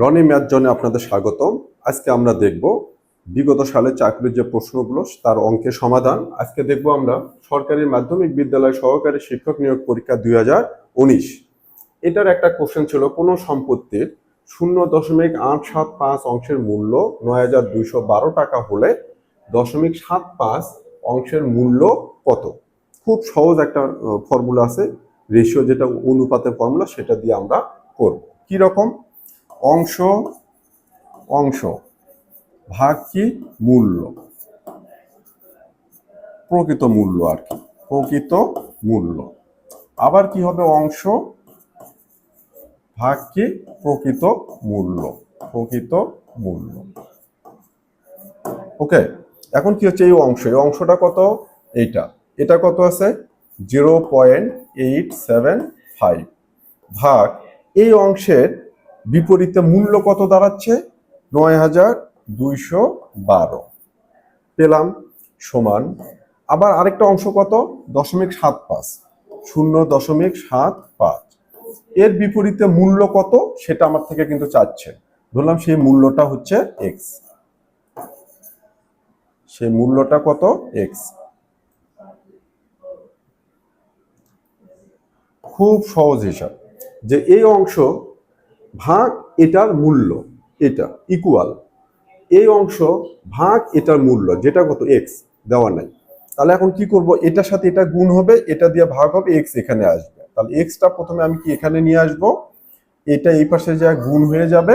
Roni math জোনে আপনাদের স্বাগতম। আজকে আমরা দেখব বিগত সালে চাকরির যে প্রশ্নগুলো তার অঙ্কের সমাধান। আজকে দেখব আমরা সরকারি মাধ্যমিক বিদ্যালয় সহকারী শিক্ষক নিয়োগ পরীক্ষা 2019। এটার একটা কোশ্চেন ছিল, কোনো সম্পত্তির 0.875 অংশের মূল্য 9,212 টাকা হলে 0.75 অংশের মূল্য কত। খুব সহজ একটা ফর্মুলা আছে, রেশিও যেটা অনুপাতের ফর্মুলা, সেটা দিয়ে আমরা করব। কি রকম? অংশ অংশ ভাগ কি মূল্য, প্রকৃত মূল্য আর কি, প্রকৃত মূল্য। আবার কি হবে? অংশ ভাগ কি প্রকৃত মূল্য, প্রকৃত মূল্য। ওকে, এখন কি হচ্ছে এই অংশ, এই অংশটা কত? এটা কত আছে? 0.875 ভাগ এই অংশের বিপরীতে মূল্য কত দাঁড়াচ্ছে? 9,212 পেলাম, সমান আবার আরেকটা অংশ কত? 0.75, 0.75 এর বিপরীতে মূল্য কত সেটা আমার থেকে কিন্তু চাচ্ছে। ধরলাম সেই মূল্যটা হচ্ছে এক্স, সেই মূল্যটা কত? এক্স। খুব সহজ হিসাব যে এই অংশ ভাগ এটার মূল্য, এটা ইকুয়াল এই অংশ ভাগ এটার মূল্য, যেটা কত? এক্স দেওয়া নাই। তাহলে এখন কি করব? এটার সাথে এটা গুণ হবে, এটা দিয়ে ভাগ হবে, এক্স এখানে আসবে। তাহলে এক্সটা প্রথমে আমি কি এখানে নিয়ে আসব, এটা এই পাশে যা গুণ হয়ে যাবে,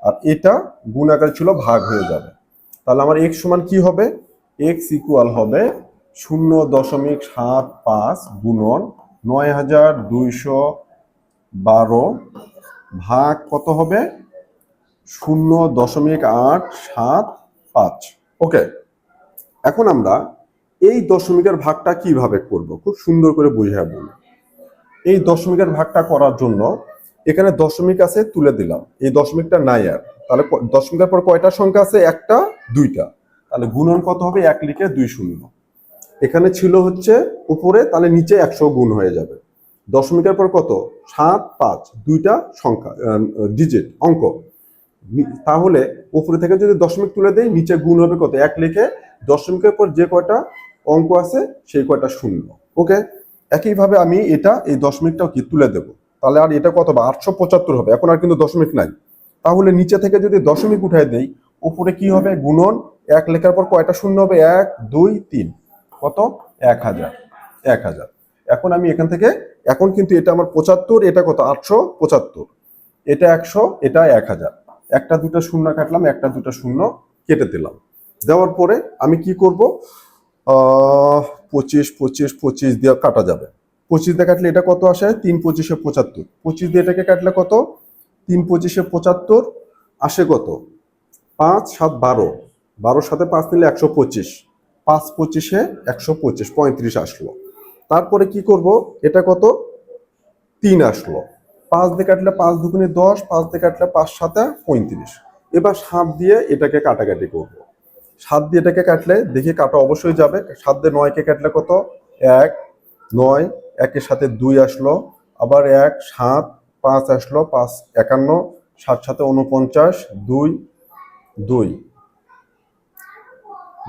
আর এটা গুণ আকার ছিল ভাগ হয়ে যাবে। তাহলে আমার এক্স সমান কি হবে? এক্স ইকুয়াল হবে 0.75 গুণন 9,212 ভাগ কত হবে? 0.875। ওকে, এখন আমরা এই দশমিকের ভাগটা কিভাবে করব খুব সুন্দর করে বুঝিয়ে বলি। এই দশমিকের ভাগটা করার জন্য এখানে দশমিক আছে, তুলে দিলাম, এই দশমিকটা নাই আর। তাহলে দশমিকের পর কয়টা সংখ্যা আছে? একটা, দুইটা। তাহলে গুণন কত হবে? 1 লিখে 2 শূন্য। এখানে ছিল হচ্ছে উপরে, তাহলে নিচে 100 গুণ হয়ে যাবে। দশমিকের পর কত? 7, 5, দুইটা সংখ্যা, ডিজিট, অঙ্ক। তাহলে উপরে থেকে যদি দশমিক তুলে দেই, নিচে গুণ হবে কত? 1 লিখে দশমিকের পর যে কয়টা অঙ্ক আছে সেই কয়টা শূন্য। ওকে, একইভাবে আমি এই দশমিকটাও কি তুলে দেব। তাহলে আর এটা কত হবে? 875 হবে। এখন আর কিন্তু দশমিক নাই। তাহলে নিচে থেকে যদি দশমিক উঠাই দেই, উপরে কি হবে? গুণন 1 লেখার পর কয়টা শূন্য হবে? 1, 2, 3, কত? 1000, 1000। এখন আমি এখান থেকে, এখন কিন্তু এটা আমার 75, এটা কত? 875, এটা 100, এটা 1000। একটা দুটো শূন্য কাটলাম, একটা দুটো শূন্য কেটে দিলাম। দেওয়ার পরে আমি কি করব? 25, 25, 25 দিয়ে কাটা যাবে। 25 দিয়ে কাটলে এটা কত আসে? 3 25 75। 25 দিয়ে এটাকে কাটলে কত? 3 25 75 আসে কত? 5 7 12, 12 সাথে 5 নিলে 125, 5 25 125, 35 আসলো। তারপরে কি করব? এটা কত? 3 আসলো। 5 দিয়ে কাটলে 5 দুগুণে 10, 5 দিয়ে কাটলে 5 7 35। এবার 7 দিয়ে এটাকে কাটাকাটি করব। 7 দিয়ে এটাকে কাটলে দেখি কাটা অবশ্যই যাবে। 7 দিয়ে 9 কে কাটলে কত? 1, 9, 1 এর সাথে 2 আসলো, আবার 1, 7, 5 আসলো, 5 51, 7 7 49, 2, 2,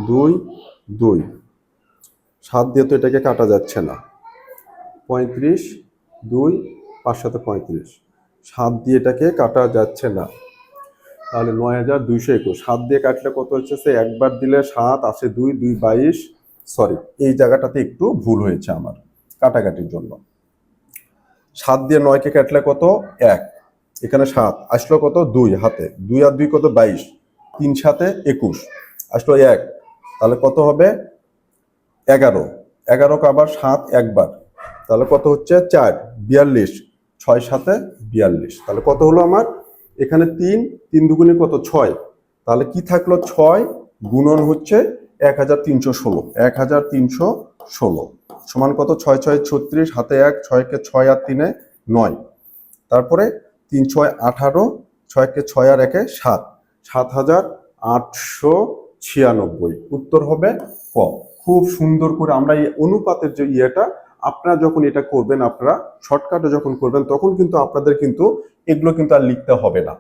2, 2। 7 দিয়ে তো এটাকে কাটা যাচ্ছে না। 35, 2, 5 7 35। 7 দিয়ে এটাকে কাটা যাচ্ছে না। তাহলে 9,221। 7 দিয়ে কাটলে কত হচ্ছে? একবার দিলে 7 আসে 2, 2 22। সরি, এই জায়গাটাতে একটু ভুল হয়েছে আমার কাটাকাটির জন্য। 7 দিয়ে 9 কে কাটলে কত? 1, এখানে 7 আসলো কত? 2 হাতে, 2 আর 2 কত? 22, 3 7 21 আসলো 1। তাহলে কত হবে? 11, 11 কে আবার 7 একবার, তাহলে কত হচ্ছে? 4, 42, 6 7 42। তাহলে কত হলো আমার? এখানে 3, 3 দুগুণে কত? 6। তাহলে কি থাকলো? 6 গুণন হচ্ছে 1316, 1316 সমান কত? 6 6 36, হাতে 1, 6 কে 6 আর 3 9, তারপরে 3 6 18, 6 কে 6 আর 1 7, 7,896। উত্তর হবে ক। খুব সুন্দর করে আমরা এই অনুপাতের যে আপনারা যখন এটা করবেন, আপনারা শর্টকাটে যখন করবেন, তখন কিন্তু আপনাদের কিন্তু এগুলো কিন্তু আর লিখতে হবে না।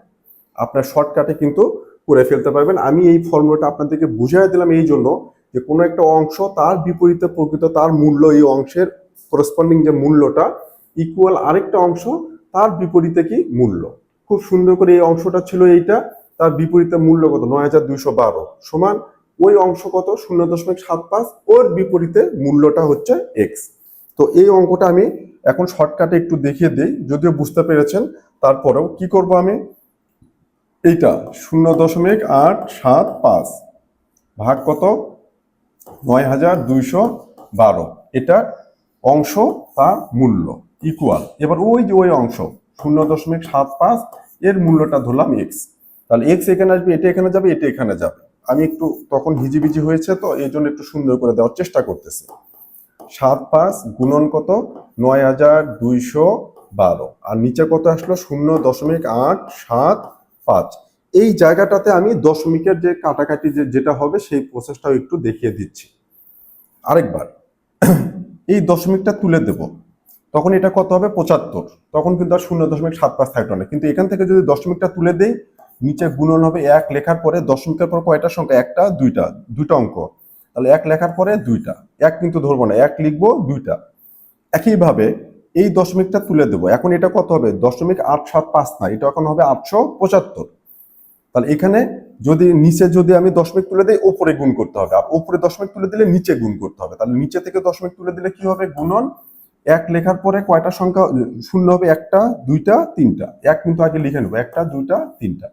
আপনার শর্টকাটে কিন্তু করে ফেলতে পারবেন। আমি এই ফর্মুলাটা আপনাদেরকে বুঝিয়ে দিলাম এই জন্য যে কোনো একটা অংশ তার বিপরীতে প্রকৃত তার মূল্য, এই অংশের করসপন্ডিং যে মূল্যটা ইকুয়াল আরেকটা অংশ তার বিপরীতে কি মূল্য। খুব সুন্দর করে এই অংশটা ছিল এইটা, তার বিপরীতে মূল্য কত 9212 সমান ওই অংশ কত 0.75, ওর বিপরীতে মূল্যটা হচ্ছে এক্স। তো এই অঙ্কটা আমি এখন শর্টকাটে একটু দেখিয়ে দিই, যদিও বুঝতে পেরেছেন, তারপরেও কি করব আমি, এইটা 0.875 ভাগ কত 9212, এটা অংশ তার মূল্য ইকুয়াল, এবার ওই যে ওই অংশ 0.75 এর মূল্যটা ধরলাম এক্স। তাহলে এক্স এখানে আসবে, এটা এখানে যাবে, এটা এখানে যাবে। আমি একটু তখন হিজিবিজি হয়েছে তো এই জন্য একটু সুন্দর করে দেওয়ার চেষ্টা করতেছি। 75 গুণন কত 9212, আর নিচে কত আসলো 0.875। এই জায়গাটাতে আমি দশমিকের যে কাটাকাটি যেটা হবে সেই প্রসেসটাও একটু দেখিয়ে দিচ্ছি আরেকবার। এই দশমিকটা তুলে দেব, তখন এটা কত হবে 75, তখন কিন্তু আর 0.75 থাকলো না, কিন্তু এখান থেকে যদি দশমিকটা তুলে দেই নিচে গুণন হবে 1 লেখার পরে, দশমিকের পর কয়টা সংখ্যা, একটা দুইটা অঙ্ক, তাহলে 1 লেখার পরে দুইটা, 1 কিন্তু ধরবো না, 1 লিখবো দুইটা। একইভাবে এই দশমিকটা তুলে দেবো, এখন এটা কত হবে 0.875 না, এটা এখন হবে 875। তাহলে এখানে যদি নিচে যদি আমি দশমিক তুলে দিই ওপরে গুণ করতে হবে, আর ওপরে দশমিক তুলে দিলে নিচে গুণ করতে হবে। তাহলে নিচে থেকে দশমিক তুলে দিলে কি হবে গুণন 1 লেখার পরে কয়টা সংখ্যা শূন্য হবে, একটা দুইটা তিনটা, 1 কিন্তু আগে লিখে নেবো, একটা দুইটা তিনটা।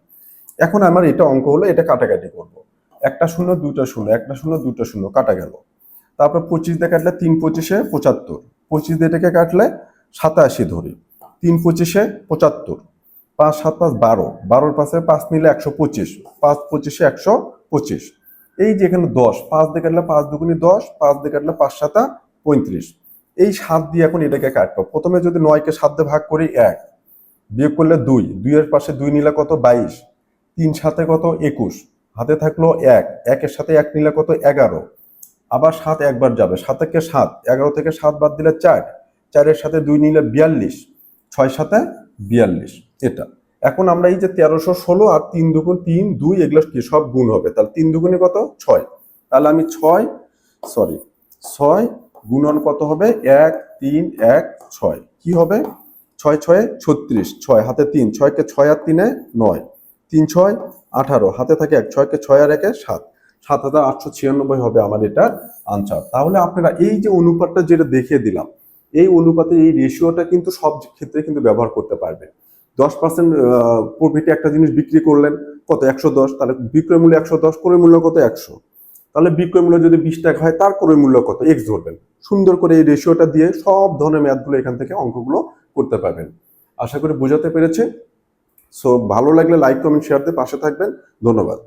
এখন আমার এটা অঙ্ক হলো, এটা কাটাকাটি করব, একটা শূন্য দুইটা শূন্য, একটা শূন্য দুইটা শূন্য কাটা গেল। তারপর 25 দিয়ে কাটলে 3 25 75, 25 দিয়ে এটাকে কাটলে 87 ধরি, 3 25 75, 5 7 5 12, 12 পাশে 5 নিলে 125, 5 25 125। এই যে এখানে 10, 5 দিয়ে কাটলে 5 দুগুণী 10, 5 দিয়ে কাটলে 5 7 35। এই 7 দিয়ে এখন এটাকে কাটবো, প্রথমে যদি 9কে 7 দিয়ে ভাগ করি 1, বিয়োগ করলে 2, 2 এর পাশে 2 নিলে কত 22, 3 7 কত 21, হাতে থাকলো 1, 1 এর সাথে 1 নিলে কত 11, আবার 7 একবার যাবে, 7 থেকে 7, 11 থেকে 7 বাদ দিলে 4, 4 এর সাথে 2 নিলে 42, 6 7 42 এটা। এখন আমরা এই যে 1316 আর 3 দুগুণ 3 2 এগুলো কি সব গুণ হবে, তাহলে 3 দুগুণে কত 6, তাহলে আমি 6 গুণন কত হবে 1 3 1 6, কি হবে 6 6 36, 6 হাতে 3, 6 কে 6 আর 3 9, 3 6 18, হাতে থাকে 1, 6 কে 6 আর 1 7, 7896 হবে আমার এটার আনসার। তাহলে আপনারা এই যে অনুপাতটা যেটা দেখিয়ে দিলাম, এই অনুপাতে এই রেশিওটা কিন্তু সব ক্ষেত্রে কিন্তু ব্যবহার করতে পারবেন। 10% প্রফিটে একটা জিনিস বিক্রি করলেন কত 110, তাহলে বিক্রয় মূল্য 110, ক্রয় মূল্য কত 100, তাহলে বিক্রয় মূল্য যদি 20 টাকা হয় তার ক্রয় মূল্য কত এক্স ধরবেন। সুন্দর করে এই রেশিওটা দিয়ে সব ধরনের ম্যাথগুলো এখান থেকে অঙ্কগুলো করতে পারবেন। আশা করি বোঝাতে পেরেছে। সো ভালো লাগলে লাইক কমেন্ট শেয়ার দিয়ে পাশে থাকবেন। ধন্যবাদ।